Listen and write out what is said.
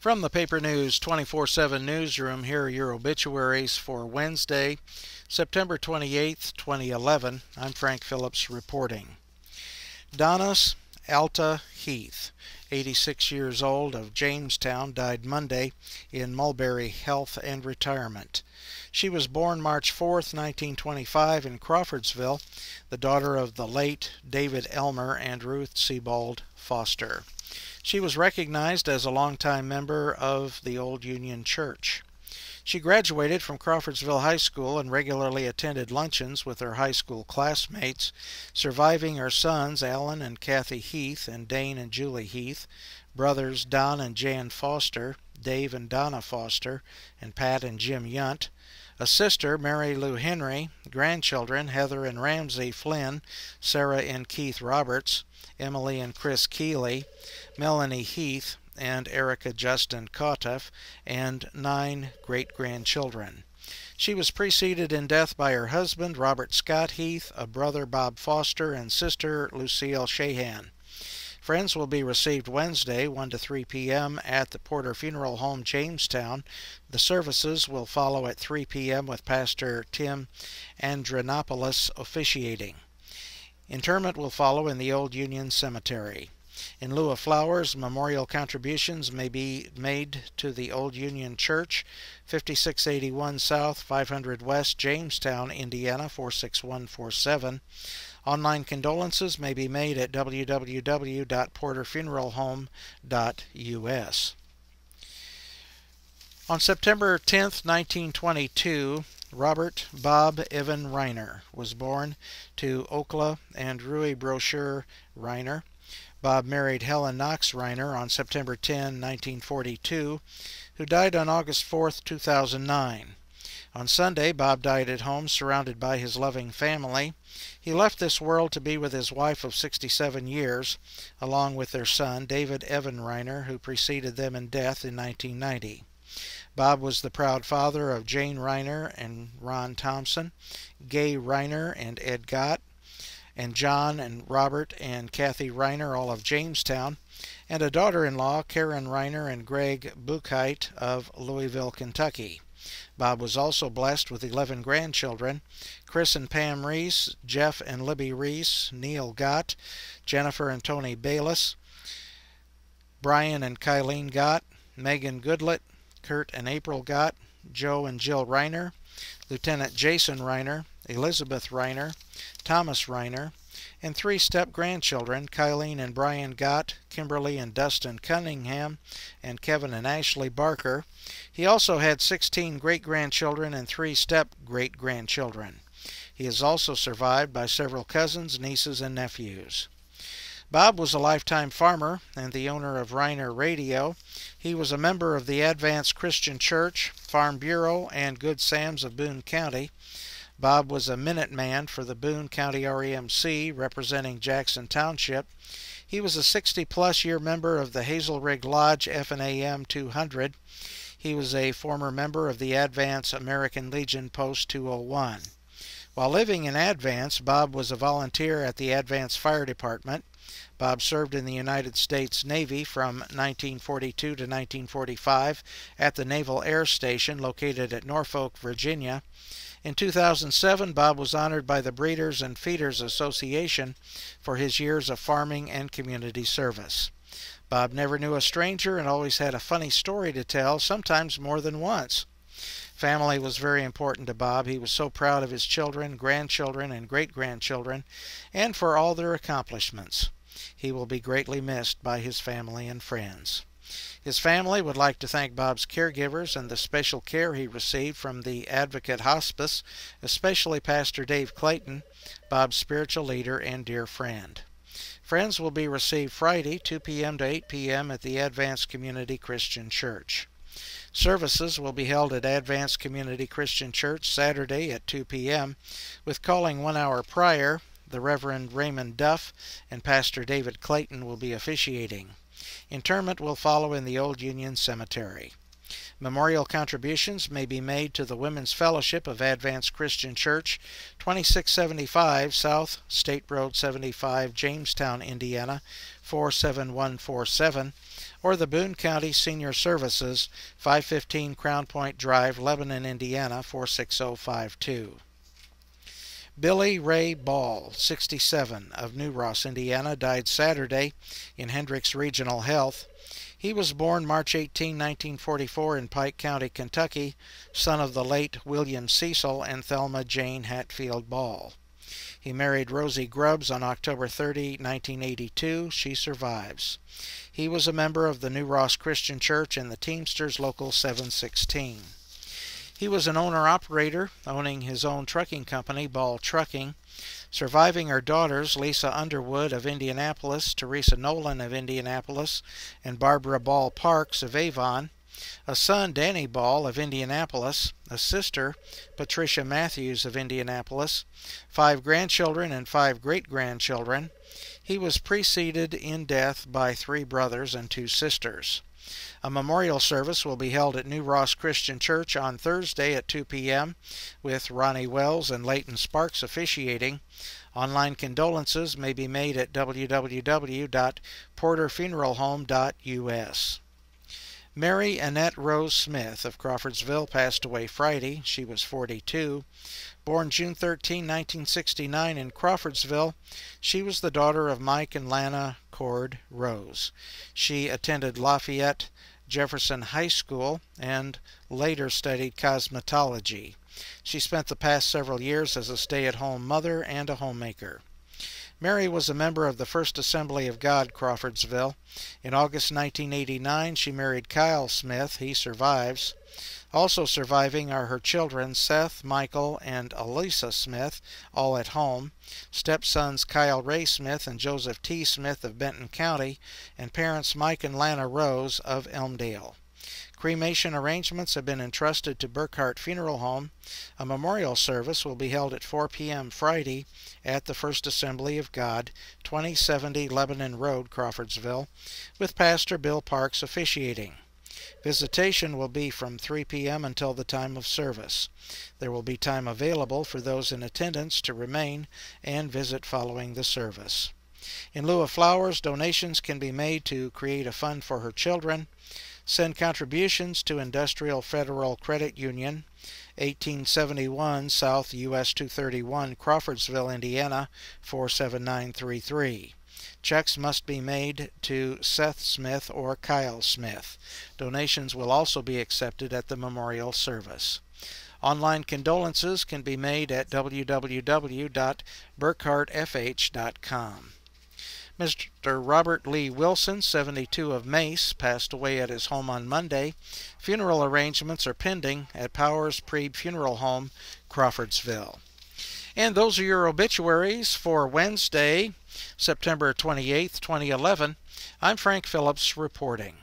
From the Paper News 24/7 newsroom, here are your obituaries for Wednesday, September 28th, 2011. I'm Frank Phillips reporting. Donis Alta Heath, 86 years old, of Jamestown, died Monday in Mulberry Health and Retirement. She was born March 4th, 1925 in Crawfordsville, the daughter of the late David Elmer and Ruth Sebald Foster. She was recognized as a longtime member of the Old Union Church. She graduated from Crawfordsville High School and regularly attended luncheons with her high school classmates, surviving her sons Alan and Kathy Heath and Dane and Julie Heath, brothers Don and Jan Foster, Dave and Donna Foster, and Pat and Jim Yunt, a sister, Mary Lou Henry, grandchildren, Heather and Ramsey Flynn, Sarah and Keith Roberts, Emily and Chris Keeley, Melanie Heath, and Erica Justin Koteff, and 9 great-grandchildren. She was preceded in death by her husband, Robert Scott Heath, a brother, Bob Foster, and sister, Lucille Shahan. Friends will be received Wednesday, 1 to 3 p.m. at the Porter Funeral Home, Jamestown. The services will follow at 3 p.m. with Pastor Tim Andronopoulos officiating. Interment will follow in the Old Union Cemetery. In lieu of flowers, memorial contributions may be made to the Old Union Church, 5681 South, 500 West, Jamestown, Indiana, 46147. Online condolences may be made at www.porterfuneralhome.us. On September 10, 1922, Robert Bob Evan Reiner was born to Okla and Rui Brochure Reiner. Bob married Helen Knox Reiner on September 10, 1942, who died on August 4, 2009. On Sunday, Bob died at home surrounded by his loving family. He left this world to be with his wife of 67 years, along with their son, David Evan Reiner, who preceded them in death in 1990. Bob was the proud father of Jane Reiner and Ron Thompson, Gay Reiner and Ed Gott, and John and Robert and Kathy Reiner, all of Jamestown, and a daughter-in-law, Karen Reiner and Greg Buchheit of Louisville, Kentucky. Bob was also blessed with 11 grandchildren: Chris and Pam Reese, Jeff and Libby Reese, Neil Gott, Jennifer and Tony Bayless, Brian and Kylene Gott, Megan Goodlett, Kurt and April Gott, Joe and Jill Reiner, Lieutenant Jason Reiner, Elizabeth Reiner, Thomas Reiner, and 3 step-grandchildren, Kylene and Brian Gott, Kimberly and Dustin Cunningham, and Kevin and Ashley Barker. He also had 16 great-grandchildren and 3 step-great-grandchildren. He is also survived by several cousins, nieces, and nephews. Bob was a lifetime farmer and the owner of Reiner Radio. He was a member of the Advanced Christian Church, Farm Bureau, and Good Sam's of Boone County. Bob was a Minuteman for the Boone County REMC, representing Jackson Township. He was a 60-plus year member of the Hazel Rig Lodge F&AM 200. He was a former member of the Advance American Legion Post 201. While living in Advance, Bob was a volunteer at the Advance Fire Department. Bob served in the United States Navy from 1942 to 1945 at the Naval Air Station located at Norfolk, Virginia. In 2007, Bob was honored by the Breeders and Feeders Association for his years of farming and community service. Bob never knew a stranger and always had a funny story to tell, sometimes more than once. Family was very important to Bob. He was so proud of his children, grandchildren, and great-grandchildren, and for all their accomplishments. He will be greatly missed by his family and friends. His family would like to thank Bob's caregivers and the special care he received from the Advocate Hospice, especially Pastor Dave Clayton, Bob's spiritual leader and dear friend. Friends will be received Friday, 2 p.m. to 8 p.m. at the Advanced Community Christian Church. Services will be held at Advanced Community Christian Church Saturday at 2 p.m., with calling 1 hour prior. The Reverend Raymond Duff and Pastor David Clayton will be officiating. Interment will follow in the Old Union Cemetery. Memorial contributions may be made to the Women's Fellowship of Advanced Christian Church, 2675 South State Road 75, Jamestown, Indiana, 47147, or the Boone County Senior Services, 515 Crown Point Drive, Lebanon, Indiana, 46052. Billy Ray Ball, 67, of New Ross, Indiana, died Saturday in Hendricks Regional Health. He was born March 18, 1944 in Pike County, Kentucky, son of the late William Cecil and Thelma Jane Hatfield Ball. He married Rosie Grubbs on October 30, 1982. She survives. He was a member of the New Ross Christian Church and the Teamsters Local 716. He was an owner-operator, owning his own trucking company, Ball Trucking. Surviving are daughters Lisa Underwood of Indianapolis, Teresa Nolan of Indianapolis, and Barbara Ball Parks of Avon, a son Danny Ball of Indianapolis, a sister Patricia Matthews of Indianapolis, 5 grandchildren and 5 great-grandchildren. He was preceded in death by 3 brothers and 2 sisters. A memorial service will be held at New Ross Christian Church on Thursday at 2 p.m. with Ronnie Wells and Leighton Sparks officiating. Online condolences may be made at www.porterfuneralhome.us. Mary Annette Rose Smith of Crawfordsville passed away Friday. She was 42. Born June 13, 1969 in Crawfordsville, she was the daughter of Mike and Lana Cord Rose. She attended Lafayette Jefferson High School and later studied cosmetology. She spent the past several years as a stay-at-home mother and a homemaker. Mary was a member of the First Assembly of God, Crawfordsville. In August 1989, she married Kyle Smith. He survives. Also surviving are her children, Seth, Michael, and Elisa Smith, all at home, stepsons Kyle Ray Smith and Joseph T. Smith of Benton County, and parents Mike and Lana Rose of Elmdale. Cremation arrangements have been entrusted to Burkhart Funeral Home. A memorial service will be held at 4 p.m. Friday at the First Assembly of God, 2070 Lebanon Road, Crawfordsville, with Pastor Bill Parks officiating. Visitation will be from 3 p.m. until the time of service. There will be time available for those in attendance to remain and visit following the service. In lieu of flowers, donations can be made to create a fund for her children. Send contributions to Industrial Federal Credit Union, 1871 South US 231, Crawfordsville, Indiana, 47933. Checks must be made to Seth Smith or Kyle Smith. Donations will also be accepted at the memorial service. Online condolences can be made at www.burkhartfh.com. Mr. Robert Lee Wilson, 72, of Mace, passed away at his home on Monday. Funeral arrangements are pending at Powers Preeb Funeral Home, Crawfordsville. And those are your obituaries for Wednesday, September 28, 2011. I'm Frank Phillips reporting.